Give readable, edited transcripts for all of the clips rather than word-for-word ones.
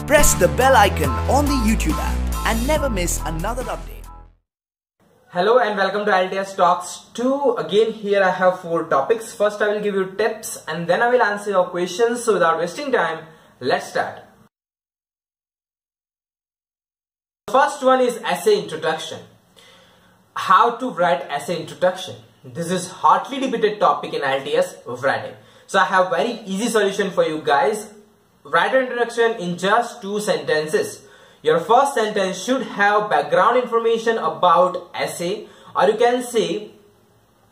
Press the bell icon on the YouTube app and never miss another update. Hello and welcome to IELTS Talks 2. Again, here I have 4 topics. First I will give you tips and then I will answer your questions. So without wasting time, let's start. The first one is essay introduction. How to write essay introduction. This is hotly debated topic in IELTS writing. So I have very easy solution for you guys. Write an introduction in just 2 sentences. Your first sentence should have background information about essay, or you can say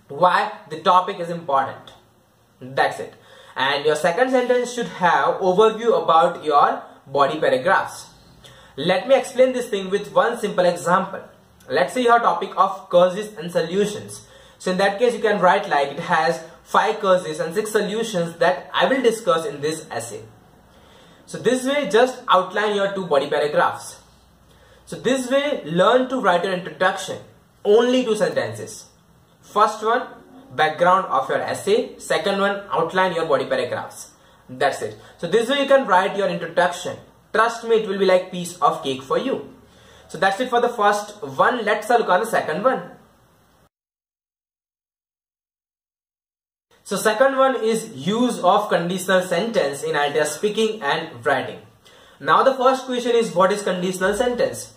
why the topic is important. That's it. And your second sentence should have overview about your body paragraphs. Let me explain this thing with one simple example. Let's say your topic of causes and solutions. So in that case you can write like it has 5 causes and 6 solutions that I will discuss in this essay. So this way just outline your 2 body paragraphs. So this way learn to write your introduction. Only 2 sentences. First one, background of your essay. Second one, outline your body paragraphs. That's it. So this way you can write your introduction. Trust me, it will be like piece of cake for you. So that's it for the first one. Let's look on the second one. So second one is use of conditional sentence in IELTS speaking and writing. Now the first question is, what is conditional sentence?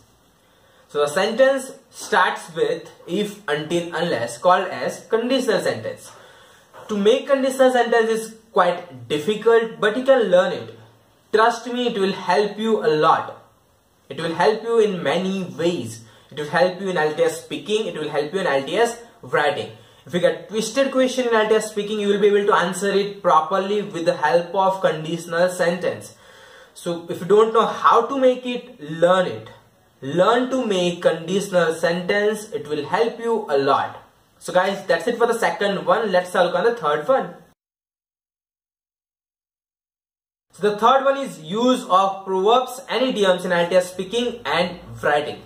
So the sentence starts with if, until, unless, called as conditional sentence. To make conditional sentence is quite difficult, but you can learn it. Trust me, it will help you a lot. It will help you in many ways. It will help you in IELTS speaking, it will help you in IELTS writing. If you get twisted question in IELTS speaking, you will be able to answer it properly with the help of conditional sentence. So if you don't know how to make it, learn it. Learn to make conditional sentence. It will help you a lot. So guys, that's it for the second one. Let's look on the third one. So the third one is use of proverbs and idioms in IELTS speaking and writing.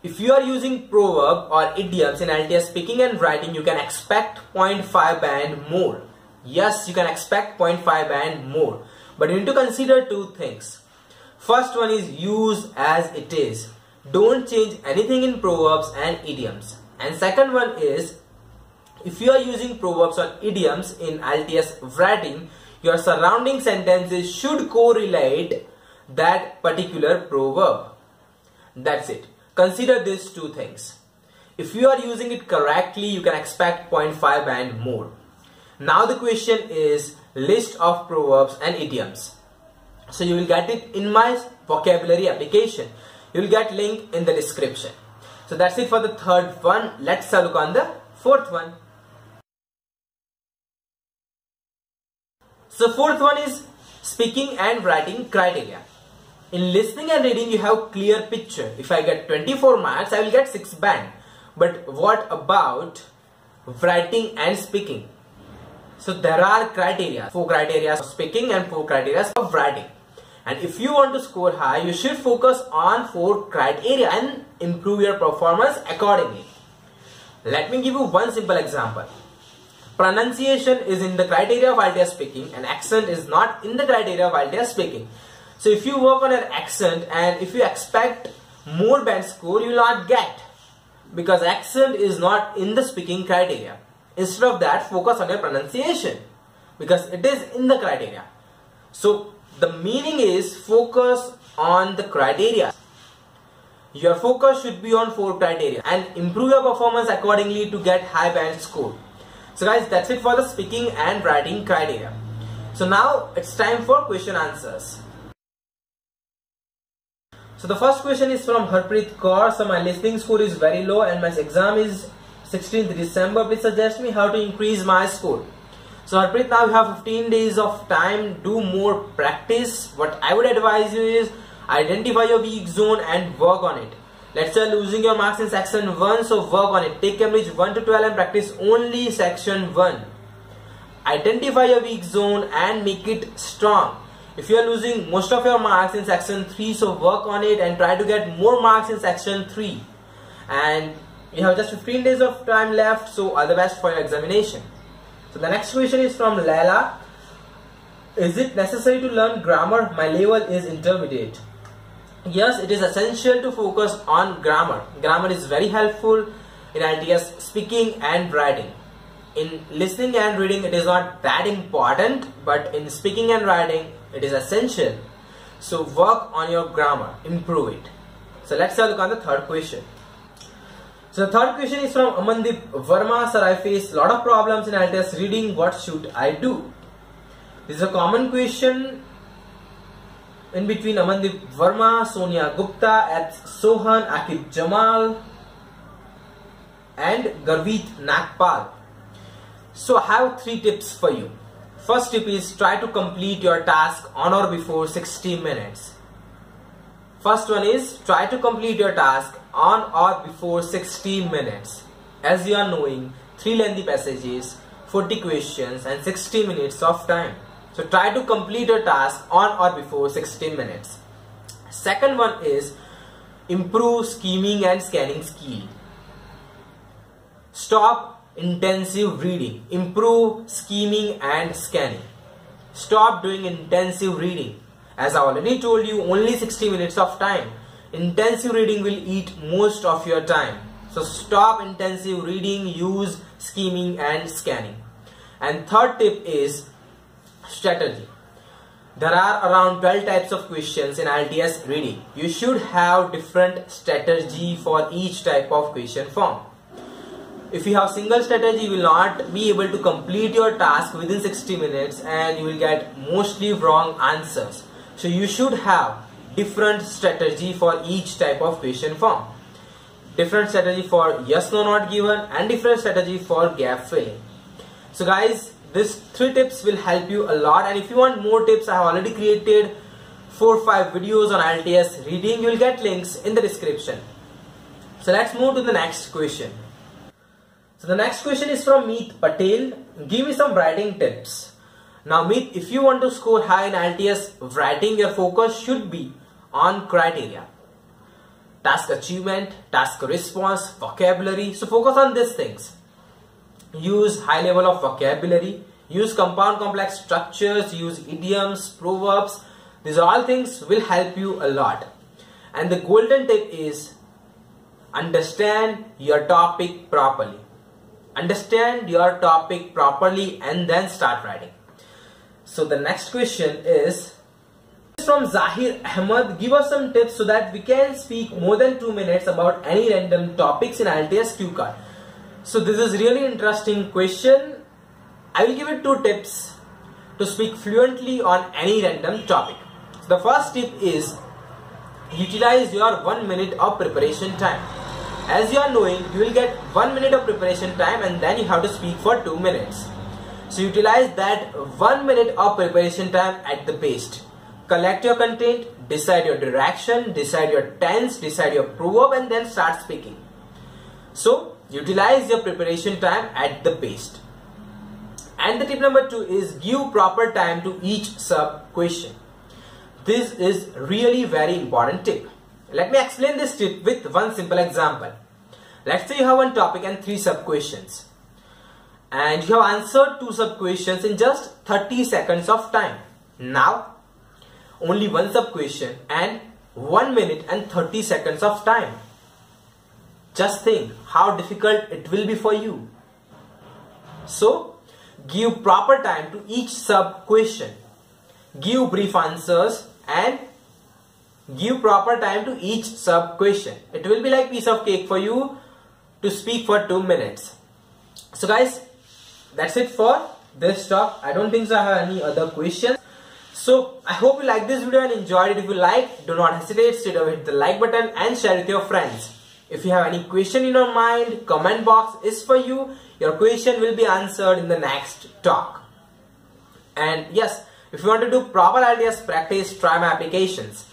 If you are using proverb or idioms in IELTS speaking and writing, you can expect 0.5 band more. Yes, you can expect 0.5 band more. But you need to consider 2 things. First one is use as it is. Don't change anything in proverbs and idioms. And second one is, if you are using proverbs or idioms in IELTS writing, your surrounding sentences should correlate that particular proverb. That's it. Consider these 2 things. If you are using it correctly, you can expect 0.5 band more. Now the question is list of proverbs and idioms. So you will get it in my vocabulary application. You will get link in the description. So that's it for the third one. Let's look on the fourth one. So fourth one is speaking and writing criteria. In listening and reading, you have clear picture. If I get 24 marks, I will get 6 band. But what about writing and speaking? So there are criteria. 4 criteria for speaking and 4 criteria for writing. And if you want to score high, you should focus on 4 criteria and improve your performance accordingly. Let me give you one simple example. Pronunciation is in the criteria of IELTS speaking and accent is not in the criteria of IELTS speaking. So if you work on an accent and if you expect more band score, you will not get, because accent is not in the speaking criteria. Instead of that, focus on your pronunciation because it is in the criteria. So the meaning is focus on the criteria. Your focus should be on 4 criteria and improve your performance accordingly to get high band score. So guys, that's it for the speaking and writing criteria. So now it's time for question answers. So the first question is from Harpreet Kaur. So my listening score is very low and my exam is 16th December. Please suggest me how to increase my score. So Harpreet, now you have 15 days of time. Do more practice. What I would advise you is identify your weak zone and work on it. Let's say losing your marks in section 1, so work on it. Take Cambridge 1 to 12 and practice only section 1. Identify your weak zone and make it strong. If you are losing most of your marks in section 3, so work on it and try to get more marks in section 3. And you have just 15 days of time left, so all the best for your examination. So the next question is from Laila. Is it necessary to learn grammar? My level is intermediate. Yes, it is essential to focus on grammar. Grammar is very helpful in IELTS speaking and writing. In listening and reading, it is not that important, but in speaking and writing, it is essential. So work on your grammar, improve it. So let's have a look on the third question. So the third question is from Amandeep Verma. Sir, I face a lot of problems in IELTS reading. What should I do? This is a common question in between Amandeep Verma, Sonia Gupta, at Sohan, Akib Jamal and Garveet Nagpal. So I have 3 tips for you. First tip is try to complete your task on or before 60 minutes. First one is try to complete your task on or before 60 minutes. As you are knowing, 3 lengthy passages, 40 questions and 60 minutes of time. So try to complete your task on or before 60 minutes. Second one is improve scheming and scanning skill. Stop intensive reading. Improve scheming and scanning. Stop doing intensive reading. As I already told you, only 60 minutes of time. Intensive reading will eat most of your time. So stop intensive reading, use scheming and scanning. And third tip is strategy. There are around 12 types of questions in IELTS reading. You should have different strategy for each type of question form. If you have single strategy, you will not be able to complete your task within 60 minutes and you will get mostly wrong answers. So you should have different strategy for each type of question form. Different strategy for yes, no, not given and different strategy for gap filling. So guys, these 3 tips will help you a lot, and if you want more tips, I have already created 4 or 5 videos on IELTS reading. You will get links in the description. So let's move to the next question. So the next question is from Meet Patel. Give me some writing tips. Now Meet, if you want to score high in IELTS writing, your focus should be on criteria. Task achievement, task response, vocabulary. So focus on these things. Use high level of vocabulary, use compound complex structures, use idioms, proverbs. These all things will help you a lot. And the golden tip is understand your topic properly. Understand your topic properly and then start writing. So the next question is from Zahir Ahmed. Give us some tips so that we can speak more than 2 minutes about any random topics in IELTS cue card. So this is really interesting question. I will give you 2 tips to speak fluently on any random topic. So the first tip is utilize your 1 minute of preparation time. As you are knowing, you will get 1 minute of preparation time and then you have to speak for 2 minutes. So utilize that 1 minute of preparation time at the best. Collect your content, decide your direction, decide your tense, decide your proverb and then start speaking. So utilize your preparation time at the best. And the tip number 2 is give proper time to each sub question. This is really very important tip. Let me explain this tip with one simple example. Let's say you have one topic and 3 sub questions. And you have answered 2 sub questions in just 30 seconds of time. Now, only 1 sub question and 1 minute and 30 seconds of time. Just think how difficult it will be for you. So, give proper time to each sub question. Give brief answers and give proper time to each sub question. It will be like piece of cake for you to speak for 2 minutes. So guys, that's it for this talk. I don't think so I have any other questions. So I hope you liked this video and enjoyed it. If you liked, do not hesitate, straight away hit the like button and share with your friends. If you have any question in your mind, comment box is for you. Your question will be answered in the next talk. And yes, if you want to do proper IELTS practice, try my applications.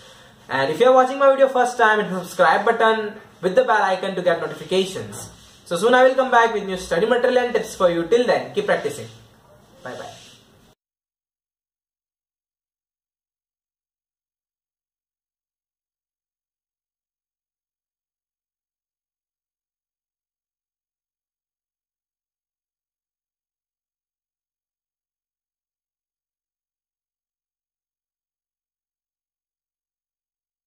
And if you are watching my video first time, hit the subscribe button with the bell icon to get notifications. So soon I will come back with new study material and tips for you. Till then, keep practicing. Bye bye.